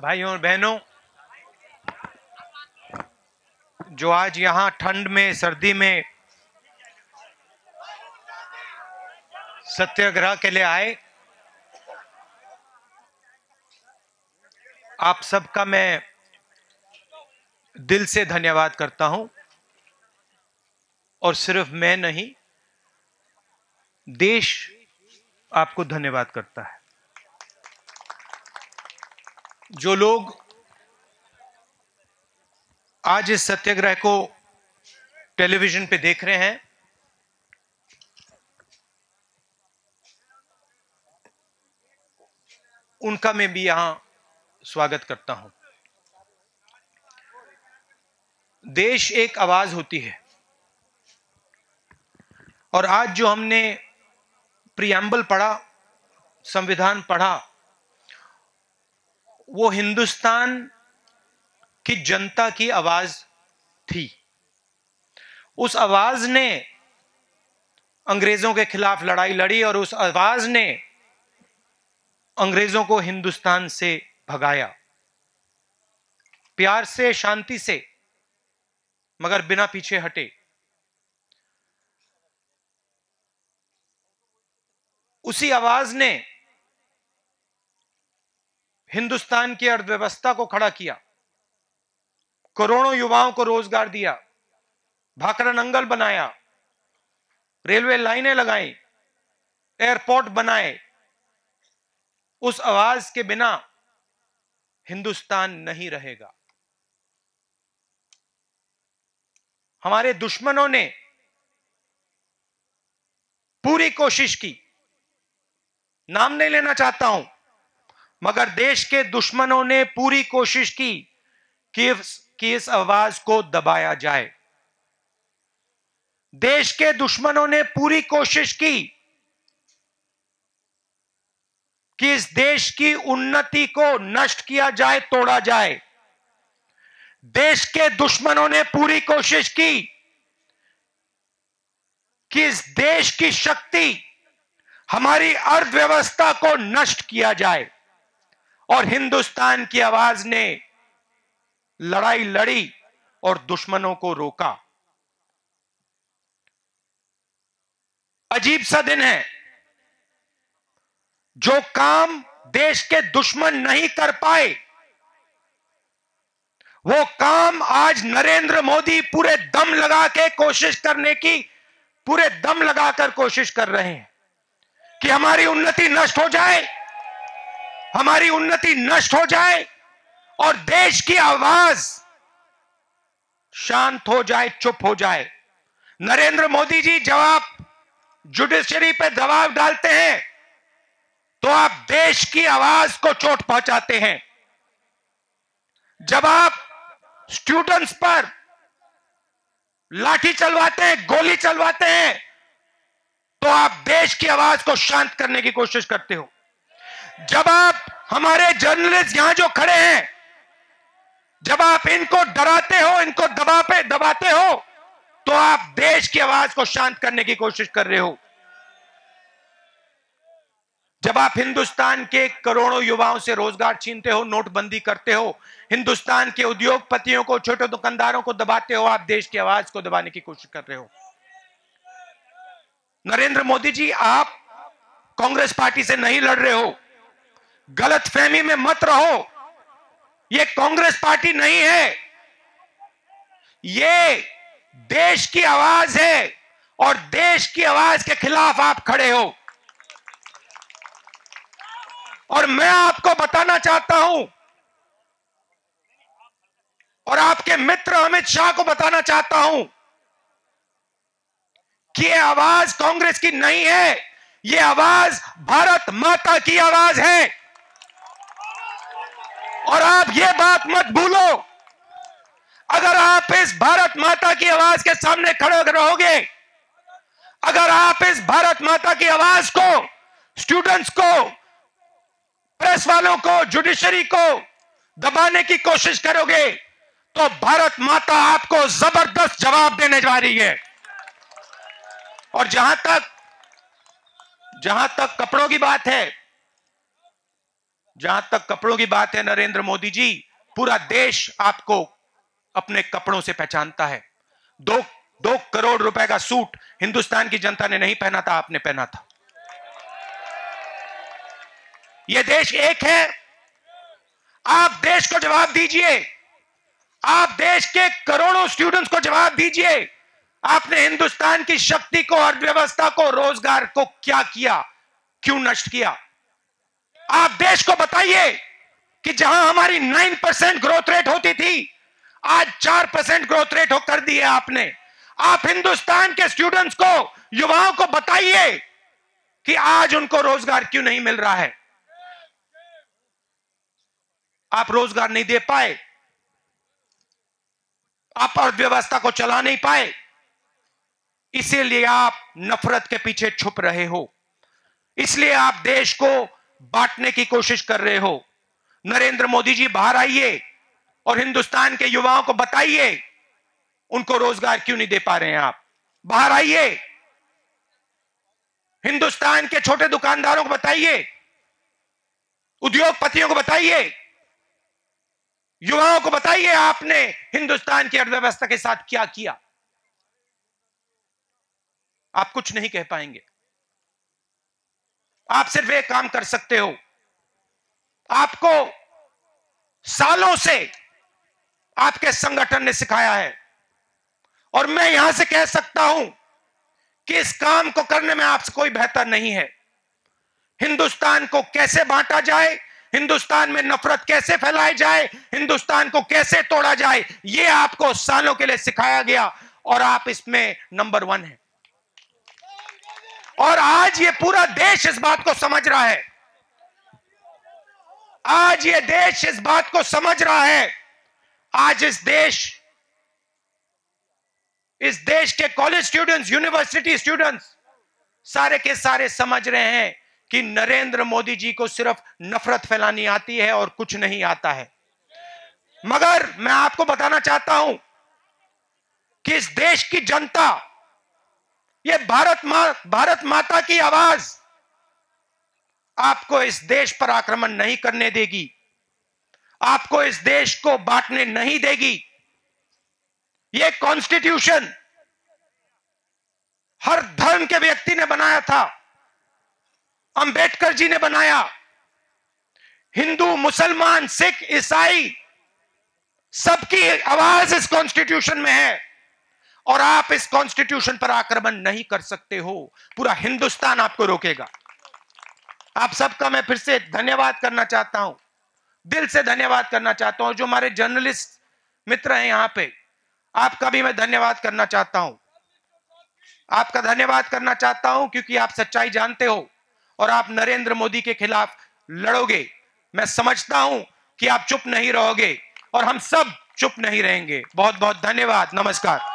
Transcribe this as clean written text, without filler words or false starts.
भाइयों और बहनों, जो आज यहाँ ठंड में, सर्दी में सत्याग्रह के लिए आए, आप सबका मैं दिल से धन्यवाद करता हूं। और सिर्फ मैं नहीं, देश आपको धन्यवाद करता है। जो लोग आज इस सत्याग्रह को टेलीविजन पे देख रहे हैं, उनका मैं भी यहां स्वागत करता हूं। देश एक आवाज होती है, और आज जो हमने प्रियम्बल पढ़ा, संविधान पढ़ा, वो हिंदुस्तान की जनता की आवाज थी। उस आवाज ने अंग्रेजों के खिलाफ लड़ाई लड़ी और उस आवाज ने अंग्रेजों को हिंदुस्तान से भगाया, प्यार से, शांति से, मगर बिना पीछे हटे। उसी आवाज ने हिंदुस्तान की अर्थव्यवस्था को खड़ा किया, करोड़ों युवाओं को रोजगार दिया, भाखड़ा नंगल बनाया, रेलवे लाइनें लगाई, एयरपोर्ट बनाए। उस आवाज के बिना हिंदुस्तान नहीं रहेगा। हमारे दुश्मनों ने पूरी कोशिश की, नाम नहीं लेना चाहता हूं, मगर देश के दुश्मनों ने पूरी कोशिश की कि इस आवाज को दबाया जाए। देश के दुश्मनों ने पूरी कोशिश की कि इस देश की उन्नति को नष्ट किया जाए, तोड़ा जाए। देश के दुश्मनों ने पूरी कोशिश की कि इस देश की शक्ति, हमारी अर्थव्यवस्था को नष्ट किया जाए। और हिंदुस्तान की आवाज ने लड़ाई लड़ी और दुश्मनों को रोका। अजीब सा दिन है। जो काम देश के दुश्मन नहीं कर पाए, वो काम आज नरेंद्र मोदी पूरे दम लगा के कोशिश करने की, पूरे दम लगाकर कोशिश कर रहे हैं कि हमारी उन्नति नष्ट हो जाए, हमारी उन्नति नष्ट हो जाए और देश की आवाज शांत हो जाए, चुप हो जाए। नरेंद्र मोदी जी, जब आप जुडिशरी पे दबाव डालते हैं तो आप देश की आवाज को चोट पहुंचाते हैं। जब आप स्टूडेंट्स पर लाठी चलवाते हैं, गोली चलवाते हैं, तो आप देश की आवाज को शांत करने की कोशिश करते हो। जब आप हमारे जर्नलिस्ट यहां जो खड़े हैं, जब आप इनको डराते हो, इनको दबाते हो, तो आप देश की आवाज को शांत करने की कोशिश कर रहे हो। जब आप हिंदुस्तान के करोड़ों युवाओं से रोजगार छीनते हो, नोटबंदी करते हो, हिंदुस्तान के उद्योगपतियों को, छोटे दुकानदारों को दबाते हो, आप देश की आवाज को दबाने की कोशिश कर रहे हो। नरेंद्र मोदी जी, आप कांग्रेस पार्टी से नहीं लड़ रहे हो। गलतफहमी में मत रहो। ये कांग्रेस पार्टी नहीं है, ये देश की आवाज है और देश की आवाज के खिलाफ आप खड़े हो। और मैं आपको बताना चाहता हूं और आपके मित्र अमित शाह को बताना चाहता हूं कि यह आवाज कांग्रेस की नहीं है, यह आवाज भारत माता की आवाज है। और आप यह बात मत भूलो, अगर आप इस भारत माता की आवाज के सामने खड़े रहोगे, अगर आप इस भारत माता की आवाज को, स्टूडेंट्स को, प्रेस वालों को, जुडिशरी को दबाने की कोशिश करोगे, तो भारत माता आपको जबरदस्त जवाब देने जा रही है। और जहां तक कपड़ों की बात है, जहां तक कपड़ों की बात है नरेंद्र मोदी जी, पूरा देश आपको अपने कपड़ों से पहचानता है। 2 करोड़ रुपए का सूट हिंदुस्तान की जनता ने नहीं पहना था, आपने पहना था। यह देश एक है। आप देश को जवाब दीजिए। आप देश के करोड़ों स्टूडेंट्स को जवाब दीजिए। आपने हिंदुस्तान की शक्ति को, अर्थव्यवस्था को, रोजगार को क्या किया, क्यों नष्ट किया? आप देश को बताइए कि जहां हमारी 9% ग्रोथ रेट होती थी, आज 4% ग्रोथ रेट कर दी है आपने। आप हिंदुस्तान के स्टूडेंट्स को, युवाओं को बताइए कि आज उनको रोजगार क्यों नहीं मिल रहा है। आप रोजगार नहीं दे पाए, आप अर्थव्यवस्था को चला नहीं पाए, इसीलिए आप नफरत के पीछे छुप रहे हो, इसलिए आप देश को बांटने की कोशिश कर रहे हो। नरेंद्र मोदी जी, बाहर आइए और हिंदुस्तान के युवाओं को बताइए उनको रोजगार क्यों नहीं दे पा रहे हैं आप। बाहर आइए, हिंदुस्तान के छोटे दुकानदारों को बताइए, उद्योगपतियों को बताइए, युवाओं को बताइए आपने हिंदुस्तान की अर्थव्यवस्था के साथ क्या किया। आप कुछ नहीं कह पाएंगे। आप सिर्फ एक काम कर सकते हो, आपको सालों से आपके संगठन ने सिखाया है और मैं यहां से कह सकता हूं कि इस काम को करने में आपसे कोई बेहतर नहीं है। हिंदुस्तान को कैसे बांटा जाए, हिंदुस्तान में नफरत कैसे फैलाई जाए, हिंदुस्तान को कैसे तोड़ा जाए, यह आपको सालों के लिए सिखाया गया और आप इसमें नंबर 1 हैं। और आज ये पूरा देश इस बात को समझ रहा है। आज ये देश इस बात को समझ रहा है। आज इस देश के कॉलेज स्टूडेंट्स, यूनिवर्सिटी स्टूडेंट्स सारे के सारे समझ रहे हैं कि नरेंद्र मोदी जी को सिर्फ नफरत फैलानी आती है और कुछ नहीं आता है। मगर मैं आपको बताना चाहता हूं कि इस देश की जनता, ये भारत माता की आवाज आपको इस देश पर आक्रमण नहीं करने देगी, आपको इस देश को बांटने नहीं देगी। यह कॉन्स्टिट्यूशन हर धर्म के व्यक्ति ने बनाया था, अंबेडकर जी ने बनाया। हिंदू, मुसलमान, सिख, ईसाई सबकी आवाज इस कॉन्स्टिट्यूशन में है और आप इस कॉन्स्टिट्यूशन पर आक्रमण नहीं कर सकते हो। पूरा हिंदुस्तान आपको रोकेगा। आप सबका मैं फिर से धन्यवाद करना चाहता हूं, दिल से धन्यवाद करना चाहता हूं। जो हमारे जर्नलिस्ट मित्र हैं यहां पे, आपका भी मैं धन्यवाद करना चाहता हूं। आपका धन्यवाद करना चाहता हूं क्योंकि आप सच्चाई जानते हो और आप नरेंद्र मोदी के खिलाफ लड़ोगे। मैं समझता हूं कि आप चुप नहीं रहोगे और हम सब चुप नहीं रहेंगे। बहुत बहुत धन्यवाद। नमस्कार।